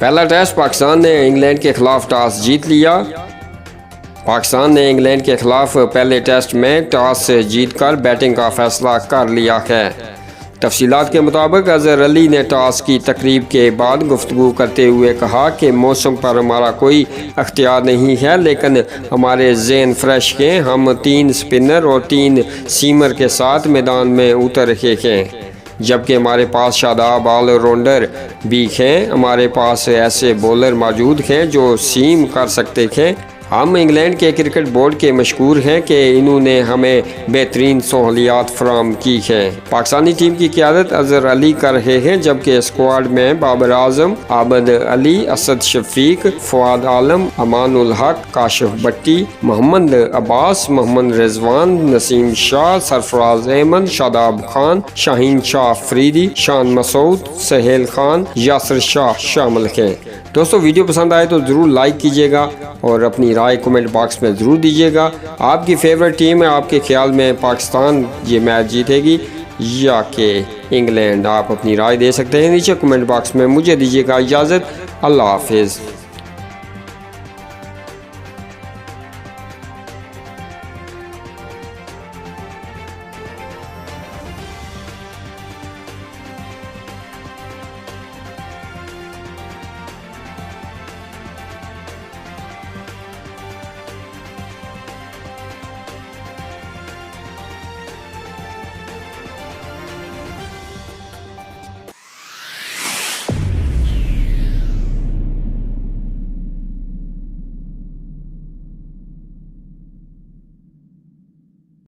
पहला टेस्ट पाकिस्तान ने इंग्लैंड के खिलाफ टॉस जीत लिया। पाकिस्तान ने इंग्लैंड के खिलाफ पहले टेस्ट में टॉस जीतकर बैटिंग का फैसला कर लिया है। तफसीलात के मुताबिक अजहर अली ने टॉस की तकरीब के बाद गुफ्तगू करते हुए कहा कि मौसम पर हमारा कोई अख्तियार नहीं है, लेकिन हमारे ज़हन फ्रेश हैं। हम 3 स्पिनर और 3 सीमर के साथ मैदान में उतर रहे हैं, जबकि हमारे पास शादाब ऑलराउंडर भी हैं। हमारे पास ऐसे बॉलर मौजूद हैं जो सीम कर सकते हैं। हम इंग्लैंड के क्रिकेट बोर्ड के मशकूर हैं कि इन्होंने हमें बेहतरीन सहूलियात फराहम की है। पाकिस्तानी टीम की क़यादत अजहर अली कर रहे हैं, जबकि स्क्वाड में बाबर आजम, आबद अली, असद शफीक, फवाद आलम, अमान उल हक, काशिफ भट्टी, मोहम्मद अब्बास, मोहम्मद रिजवान, नसीम शाह, सरफराज अहमद, शादाब खान, शाहीन शाह अफरीदी, शान मसूद, सहेल खान, यासर शाह शामिल हैं। दोस्तों, वीडियो पसंद आए तो ज़रूर लाइक कीजिएगा और अपनी राय कमेंट बॉक्स में ज़रूर दीजिएगा। आपकी फेवरेट टीम है, आपके ख्याल में पाकिस्तान ये मैच जीतेगी या कि इंग्लैंड? आप अपनी राय दे सकते हैं नीचे कमेंट बॉक्स में। मुझे दीजिएगा इजाज़त। अल्लाह हाफिज़।